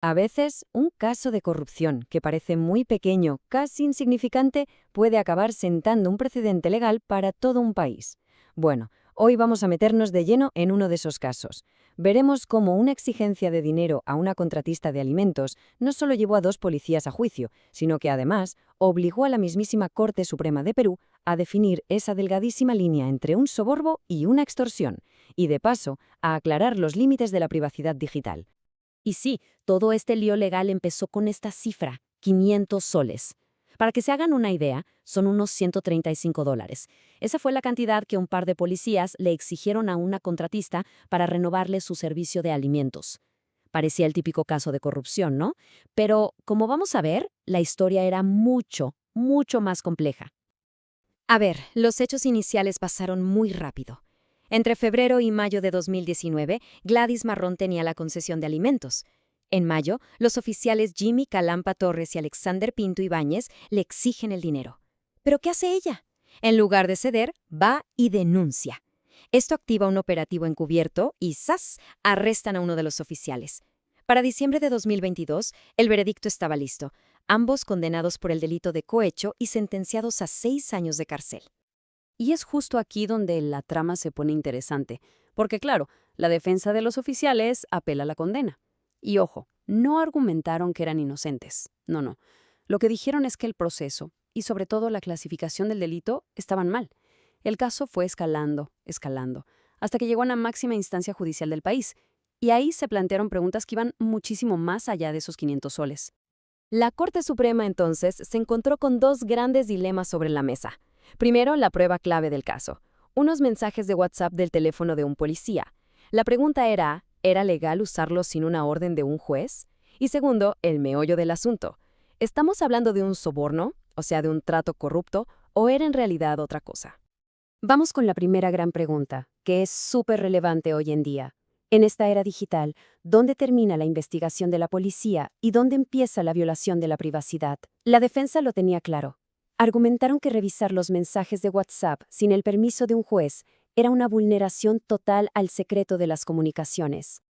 A veces, un caso de corrupción que parece muy pequeño, casi insignificante, puede acabar sentando un precedente legal para todo un país. Bueno, hoy vamos a meternos de lleno en uno de esos casos. Veremos cómo una exigencia de dinero a una contratista de alimentos no solo llevó a dos policías a juicio, sino que además obligó a la mismísima Corte Suprema de Perú a definir esa delgadísima línea entre un soborno y una extorsión, y de paso, a aclarar los límites de la privacidad digital. Y sí, todo este lío legal empezó con esta cifra, 500 soles. Para que se hagan una idea, son unos $135. Esa fue la cantidad que un par de policías le exigieron a una contratista para renovarle su servicio de alimentos. Parecía el típico caso de corrupción, ¿no? Pero, como vamos a ver, la historia era mucho, mucho más compleja. A ver, los hechos iniciales pasaron muy rápido. Entre febrero y mayo de 2019, Gladys Marrón tenía la concesión de alimentos. En mayo, los oficiales Jimmy Calampa Torres y Alexander Pinto Ibáñez le exigen el dinero. ¿Pero qué hace ella? En lugar de ceder, va y denuncia. Esto activa un operativo encubierto y ¡zas!, arrestan a uno de los oficiales. Para diciembre de 2022, el veredicto estaba listo, ambos condenados por el delito de cohecho y sentenciados a 6 años de cárcel. Y es justo aquí donde la trama se pone interesante, porque claro, la defensa de los oficiales apela a la condena. Y ojo, no argumentaron que eran inocentes. No, no. Lo que dijeron es que el proceso, y sobre todo la clasificación del delito, estaban mal. El caso fue escalando, escalando, hasta que llegó a la máxima instancia judicial del país. Y ahí se plantearon preguntas que iban muchísimo más allá de esos 500 soles. La Corte Suprema entonces se encontró con dos grandes dilemas sobre la mesa. Primero, la prueba clave del caso, unos mensajes de WhatsApp del teléfono de un policía. La pregunta era, ¿era legal usarlos sin una orden de un juez? Y segundo, el meollo del asunto. ¿Estamos hablando de un soborno, o sea, de un trato corrupto, o era en realidad otra cosa? Vamos con la primera gran pregunta, que es súper relevante hoy en día. En esta era digital, ¿dónde termina la investigación de la policía y dónde empieza la violación de la privacidad? La defensa lo tenía claro. Argumentaron que revisar los mensajes de WhatsApp sin el permiso de un juez era una vulneración total al secreto de las comunicaciones.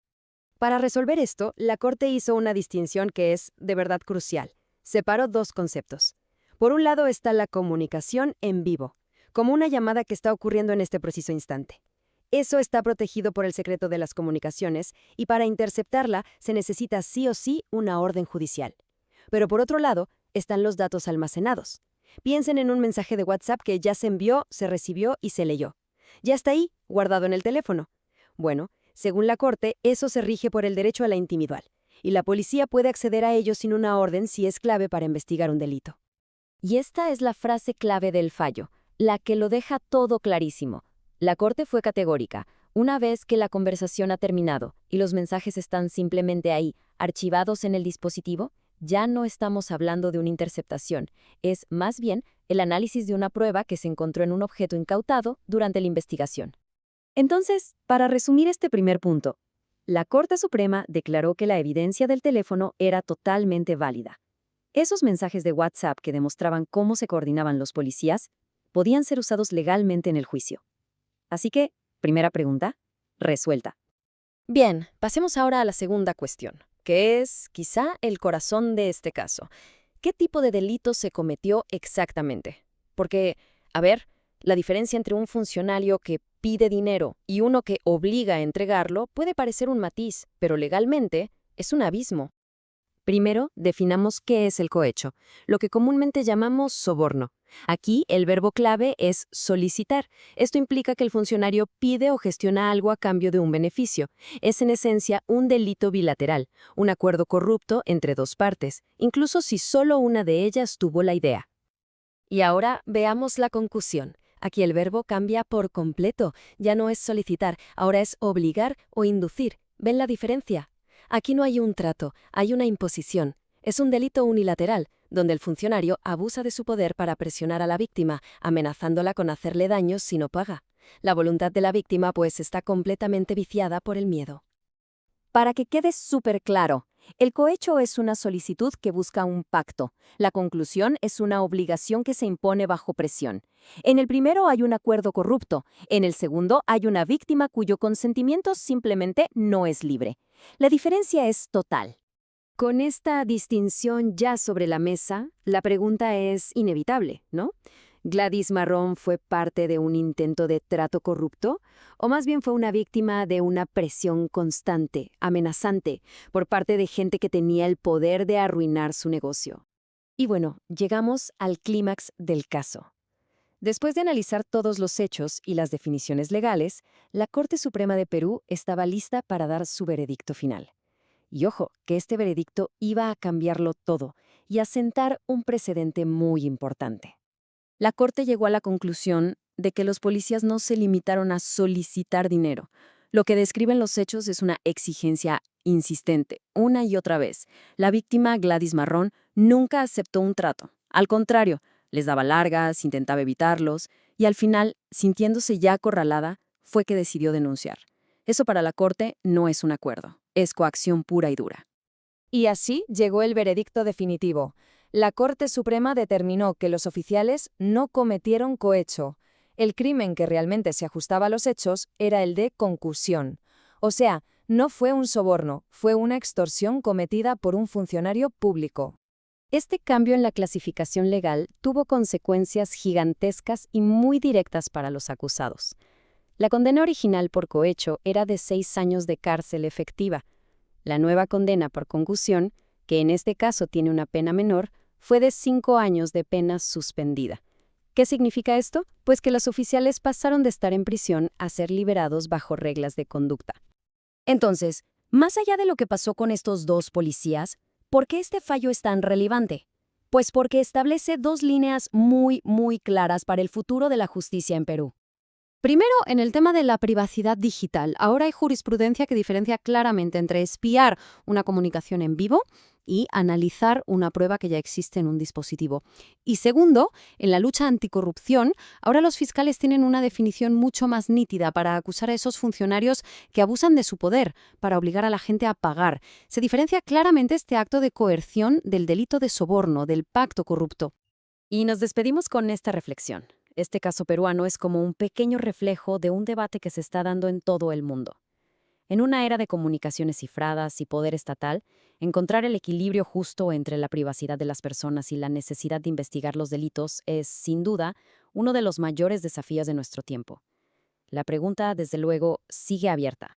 Para resolver esto, la Corte hizo una distinción que es, de verdad, crucial. Separó dos conceptos. Por un lado está la comunicación en vivo, como una llamada que está ocurriendo en este preciso instante. Eso está protegido por el secreto de las comunicaciones y para interceptarla se necesita sí o sí una orden judicial. Pero por otro lado, están los datos almacenados. Piensen en un mensaje de WhatsApp que ya se envió, se recibió y se leyó. Ya está ahí, guardado en el teléfono. Bueno, según la Corte, eso se rige por el derecho a la intimidad, y la policía puede acceder a ello sin una orden si es clave para investigar un delito. Y esta es la frase clave del fallo, la que lo deja todo clarísimo. La Corte fue categórica. Una vez que la conversación ha terminado y los mensajes están simplemente ahí, archivados en el dispositivo, ya no estamos hablando de una interceptación, es más bien el análisis de una prueba que se encontró en un objeto incautado durante la investigación. Entonces, para resumir este primer punto, la Corte Suprema declaró que la evidencia del teléfono era totalmente válida. Esos mensajes de WhatsApp que demostraban cómo se coordinaban los policías podían ser usados legalmente en el juicio. Así que, primera pregunta, resuelta. Bien, pasemos ahora a la segunda cuestión, que es, quizá, el corazón de este caso. ¿Qué tipo de delito se cometió exactamente? Porque, a ver, la diferencia entre un funcionario que pide dinero y uno que obliga a entregarlo puede parecer un matiz, pero legalmente es un abismo. Primero, definamos qué es el cohecho, lo que comúnmente llamamos soborno. Aquí, el verbo clave es solicitar. Esto implica que el funcionario pide o gestiona algo a cambio de un beneficio. Es en esencia un delito bilateral, un acuerdo corrupto entre dos partes, incluso si solo una de ellas tuvo la idea. Y ahora veamos la concusión. Aquí el verbo cambia por completo. Ya no es solicitar, ahora es obligar o inducir. ¿Ven la diferencia? Aquí no hay un trato, hay una imposición. Es un delito unilateral, donde el funcionario abusa de su poder para presionar a la víctima, amenazándola con hacerle daños si no paga. La voluntad de la víctima, pues, está completamente viciada por el miedo. Para que quede súper claro, el cohecho es una solicitud que busca un pacto. La conclusión es una obligación que se impone bajo presión. En el primero hay un acuerdo corrupto, en el segundo hay una víctima cuyo consentimiento simplemente no es libre. La diferencia es total. Con esta distinción ya sobre la mesa, la pregunta es inevitable, ¿no? ¿Gladys Marrón fue parte de un intento de trato corrupto? ¿O más bien fue una víctima de una presión constante, amenazante, por parte de gente que tenía el poder de arruinar su negocio? Y bueno, llegamos al clímax del caso. Después de analizar todos los hechos y las definiciones legales, la Corte Suprema de Perú estaba lista para dar su veredicto final. Y ojo, que este veredicto iba a cambiarlo todo y a sentar un precedente muy importante. La Corte llegó a la conclusión de que los policías no se limitaron a solicitar dinero. Lo que describen los hechos es una exigencia insistente, una y otra vez. La víctima, Gladys Marrón, nunca aceptó un trato. Al contrario, les daba largas, intentaba evitarlos, y al final, sintiéndose ya acorralada, fue que decidió denunciar. Eso para la Corte no es un acuerdo, es coacción pura y dura. Y así llegó el veredicto definitivo. La Corte Suprema determinó que los oficiales no cometieron cohecho. El crimen que realmente se ajustaba a los hechos era el de concusión. O sea, no fue un soborno, fue una extorsión cometida por un funcionario público. Este cambio en la clasificación legal tuvo consecuencias gigantescas y muy directas para los acusados. La condena original por cohecho era de 6 años de cárcel efectiva. La nueva condena por concusión, que en este caso tiene una pena menor, fue de 5 años de pena suspendida. ¿Qué significa esto? Pues que los oficiales pasaron de estar en prisión a ser liberados bajo reglas de conducta. Entonces, más allá de lo que pasó con estos dos policías, ¿por qué este fallo es tan relevante? Pues porque establece dos líneas muy claras para el futuro de la justicia en Perú. Primero, en el tema de la privacidad digital, ahora hay jurisprudencia que diferencia claramente entre espiar una comunicación en vivo y analizar una prueba que ya existe en un dispositivo. Y segundo, en la lucha anticorrupción, ahora los fiscales tienen una definición mucho más nítida para acusar a esos funcionarios que abusan de su poder, para obligar a la gente a pagar. Se diferencia claramente este acto de coerción del delito de soborno, del pacto corrupto. Y nos despedimos con esta reflexión. Este caso peruano es como un pequeño reflejo de un debate que se está dando en todo el mundo. En una era de comunicaciones cifradas y poder estatal, encontrar el equilibrio justo entre la privacidad de las personas y la necesidad de investigar los delitos es, sin duda, uno de los mayores desafíos de nuestro tiempo. La pregunta, desde luego, sigue abierta.